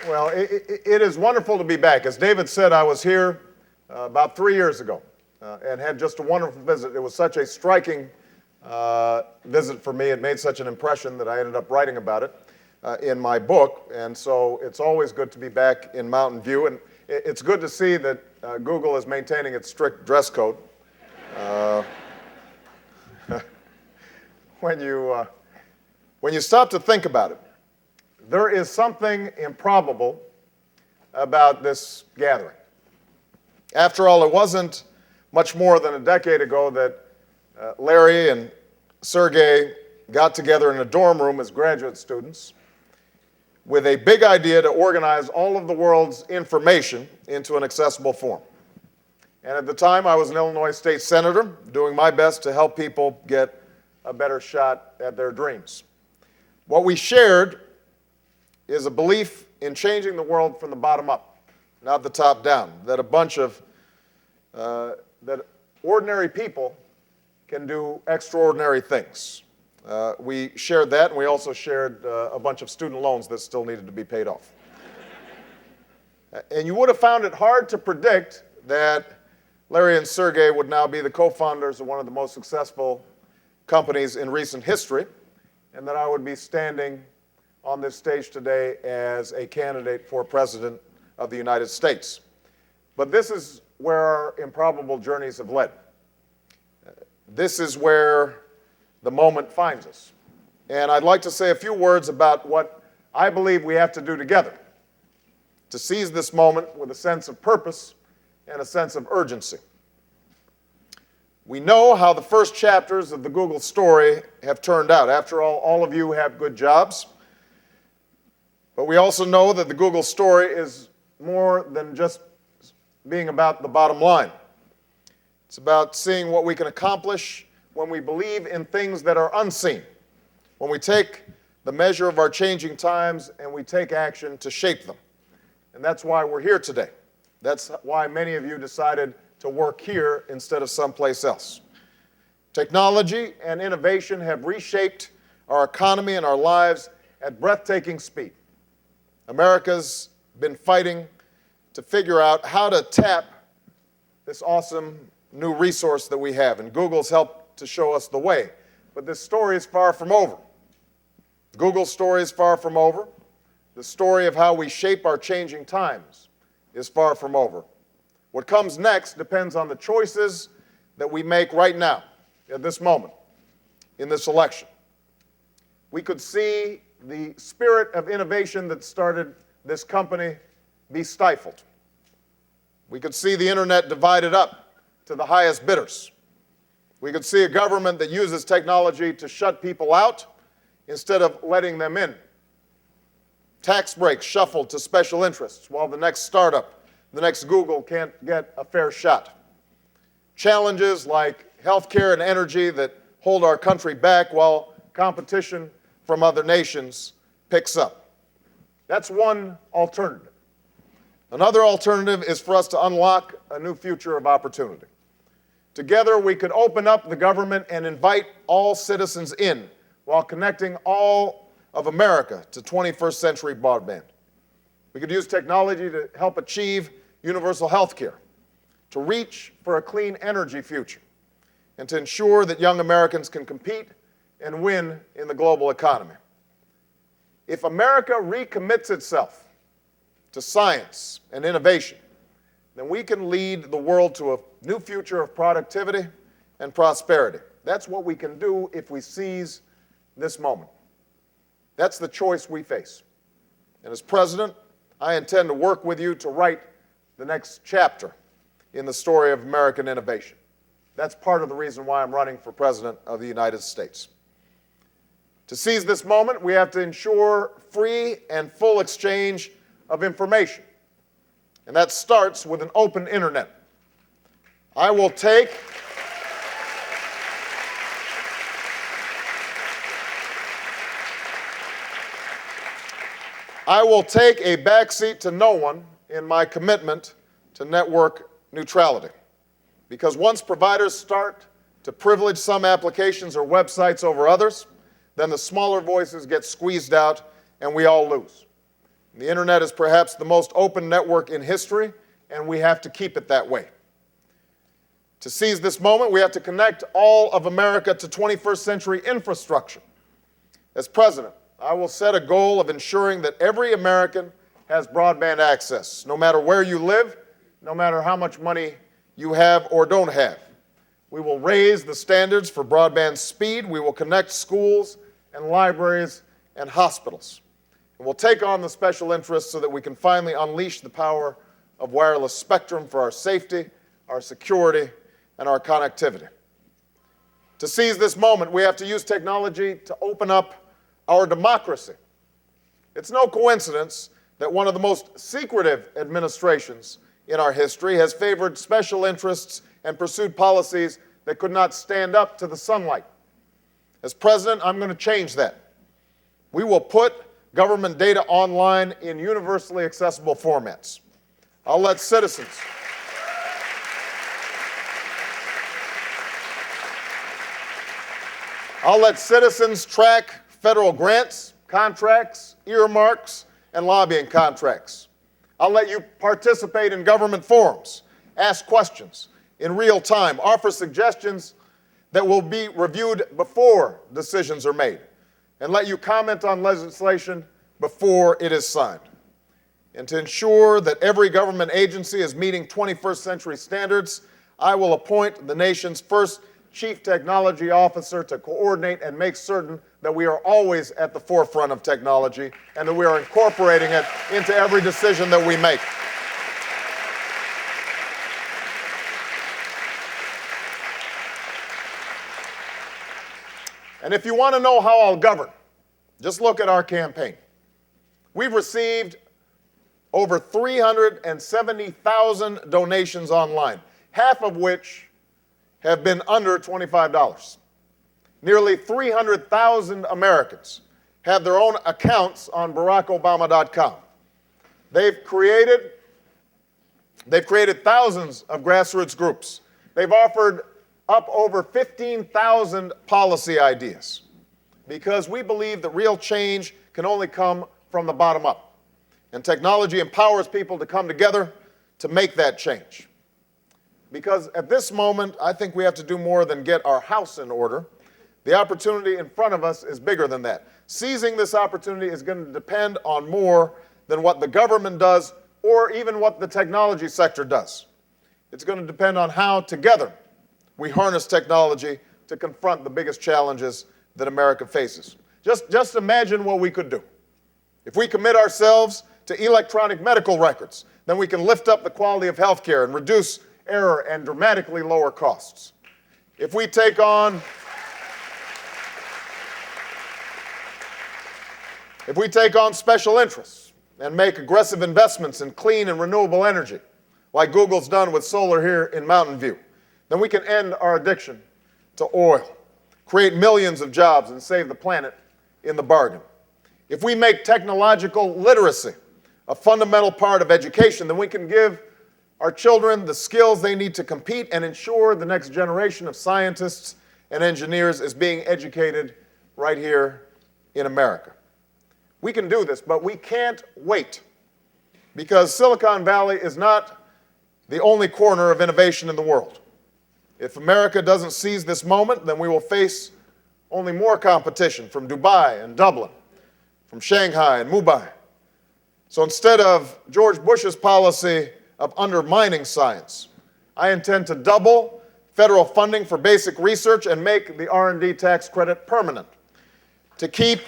Well, it is wonderful to be back. As David said, I was here about 3 years ago and had just a wonderful visit. It was such a striking visit for me. It made such an impression that I ended up writing about it in my book. And so it's always good to be back in Mountain View. And it's good to see that Google is maintaining its strict dress code. When you stop to think about it, there is something improbable about this gathering. After all, it wasn't much more than a decade ago that Larry and Sergey got together in a dorm room as graduate students with a big idea to organize all of the world's information into an accessible form. And at the time, I was an Illinois state senator doing my best to help people get a better shot at their dreams. What we shared is a belief in changing the world from the bottom up, not the top down, that a bunch of that ordinary people can do extraordinary things. We shared that, and we also shared a bunch of student loans that still needed to be paid off. And you would have found it hard to predict that Larry and Sergey would now be the co-founders of one of the most successful companies in recent history, and that I would be standing on this stage today as a candidate for President of the United States. But this is where our improbable journeys have led. This is where the moment finds us. And I'd like to say a few words about what I believe we have to do together to seize this moment with a sense of purpose and a sense of urgency. We know how the first chapters of the Google story have turned out. After all of you have good jobs. But we also know that the Google story is more than just being about the bottom line. It's about seeing what we can accomplish when we believe in things that are unseen, when we take the measure of our changing times and we take action to shape them. And that's why we're here today. That's why many of you decided to work here instead of someplace else. Technology and innovation have reshaped our economy and our lives at breathtaking speed. America's been fighting to figure out how to tap this awesome new resource that we have, and Google's helped to show us the way. But this story is far from over. Google's story is far from over. The story of how we shape our changing times is far from over. What comes next depends on the choices that we make right now, at this moment, in this election. We could see the spirit of innovation that started this company be stifled. We could see the internet divided up to the highest bidders. We could see a government that uses technology to shut people out instead of letting them in. Tax breaks shuffled to special interests while the next startup, the next Google can't get a fair shot. Challenges like healthcare and energy that hold our country back while competition from other nations picks up. That's one alternative. Another alternative is for us to unlock a new future of opportunity. Together, we could open up the government and invite all citizens in while connecting all of America to 21st century broadband. We could use technology to help achieve universal health care, to reach for a clean energy future, and to ensure that young Americans can compete and win in the global economy. If America recommits itself to science and innovation, then we can lead the world to a new future of productivity and prosperity. That's what we can do if we seize this moment. That's the choice we face. And as president, I intend to work with you to write the next chapter in the story of American innovation. That's part of the reason why I'm running for president of the United States. To seize this moment, we have to ensure free and full exchange of information. And that starts with an open internet. I will take a backseat to no one in my commitment to network neutrality. Because once providers start to privilege some applications or websites over others, then the smaller voices get squeezed out and we all lose. The internet is perhaps the most open network in history, and we have to keep it that way. To seize this moment, we have to connect all of America to 21st century infrastructure. As president, I will set a goal of ensuring that every American has broadband access, no matter where you live, no matter how much money you have or don't have. We will raise the standards for broadband speed. We will connect schools and libraries and hospitals. And we'll take on the special interests so that we can finally unleash the power of wireless spectrum for our safety, our security, and our connectivity. To seize this moment, we have to use technology to open up our democracy. It's no coincidence that one of the most secretive administrations in our history has favored special interests and pursued policies that could not stand up to the sunlight. As president, I'm going to change that. We will put government data online in universally accessible formats. I'll let citizens track federal grants, contracts, earmarks, and lobbying contracts. I'll let you participate in government forums, ask questions in real time, offer suggestions that will be reviewed before decisions are made, and let you comment on legislation before it is signed. And to ensure that every government agency is meeting 21st century standards, I will appoint the nation's first Chief Technology Officer to coordinate and make certain that we are always at the forefront of technology and that we are incorporating it into every decision that we make. And if you want to know how I'll govern, just look at our campaign. We've received over 370,000 donations online, half of which have been under $25. Nearly 300,000 Americans have their own accounts on BarackObama.com. They've created thousands of grassroots groups. They've offered up over 15,000 policy ideas because we believe that real change can only come from the bottom up. And technology empowers people to come together to make that change. Because at this moment, I think we have to do more than get our house in order. The opportunity in front of us is bigger than that. Seizing this opportunity is going to depend on more than what the government does or even what the technology sector does. It's going to depend on how, together, we harness technology to confront the biggest challenges that America faces. Just imagine what we could do. If we commit ourselves to electronic medical records, then we can lift up the quality of health care and reduce error and dramatically lower costs. If we take on special interests and make aggressive investments in clean and renewable energy, like Google's done with solar here in Mountain View, then we can end our addiction to oil, create millions of jobs, and save the planet in the bargain. If we make technological literacy a fundamental part of education, then we can give our children the skills they need to compete and ensure the next generation of scientists and engineers is being educated right here in America. We can do this, but we can't wait because Silicon Valley is not the only corner of innovation in the world. If America doesn't seize this moment, then we will face only more competition from Dubai and Dublin, from Shanghai and Mumbai. So instead of George Bush's policy of undermining science, I intend to double federal funding for basic research and make the R&D tax credit permanent. To keep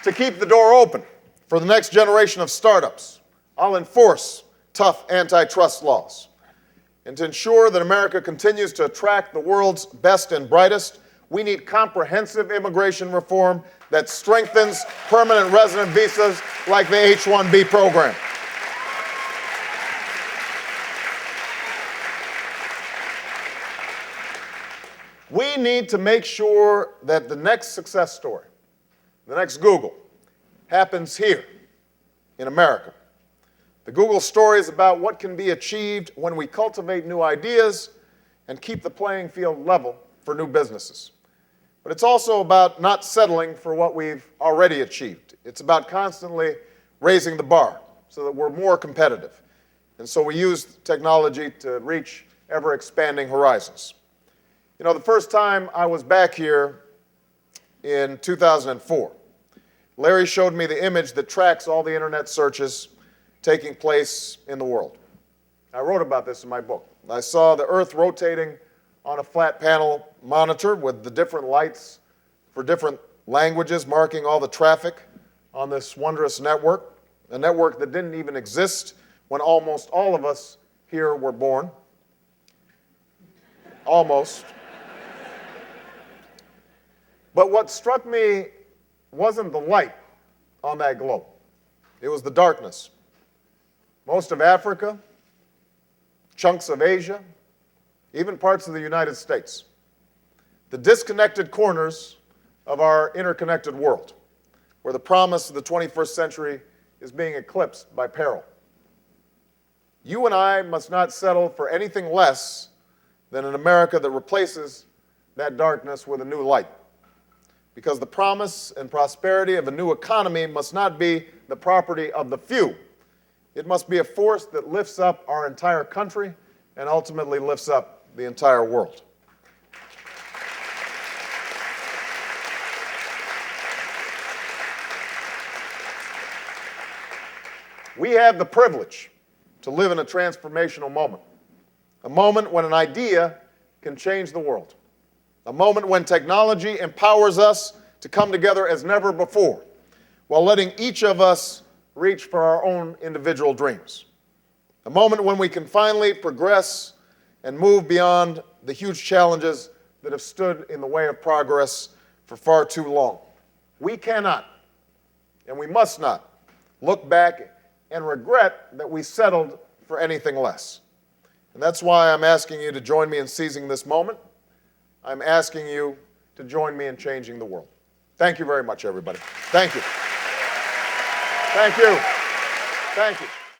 the door open for the next generation of startups, I'll enforce tough antitrust laws. And to ensure that America continues to attract the world's best and brightest, we need comprehensive immigration reform that strengthens permanent resident visas like the H-1B program. We need to make sure that the next success story, the next Google, happens here in America. The Google story is about what can be achieved when we cultivate new ideas and keep the playing field level for new businesses. But it's also about not settling for what we've already achieved. It's about constantly raising the bar so that we're more competitive. And so we use technology to reach ever-expanding horizons. You know, the first time I was back here in 2004, Larry showed me the image that tracks all the internet searches taking place in the world. I wrote about this in my book. I saw the Earth rotating on a flat panel monitor with the different lights for different languages marking all the traffic on this wondrous network, a network that didn't even exist when almost all of us here were born. Almost. But what struck me wasn't the light on that globe. It was the darkness. Most of Africa, chunks of Asia, even parts of the United States. The disconnected corners of our interconnected world, where the promise of the 21st century is being eclipsed by peril. You and I must not settle for anything less than an America that replaces that darkness with a new light. Because the promise and prosperity of a new economy must not be the property of the few. It must be a force that lifts up our entire country and ultimately lifts up the entire world. We have the privilege to live in a transformational moment, a moment when an idea can change the world, a moment when technology empowers us to come together as never before, while letting each of us reach for our own individual dreams, a moment when we can finally progress and move beyond the huge challenges that have stood in the way of progress for far too long. We cannot, and we must not, look back and regret that we settled for anything less. And that's why I'm asking you to join me in seizing this moment. I'm asking you to join me in changing the world. Thank you very much, everybody. Thank you. Thank you. Thank you.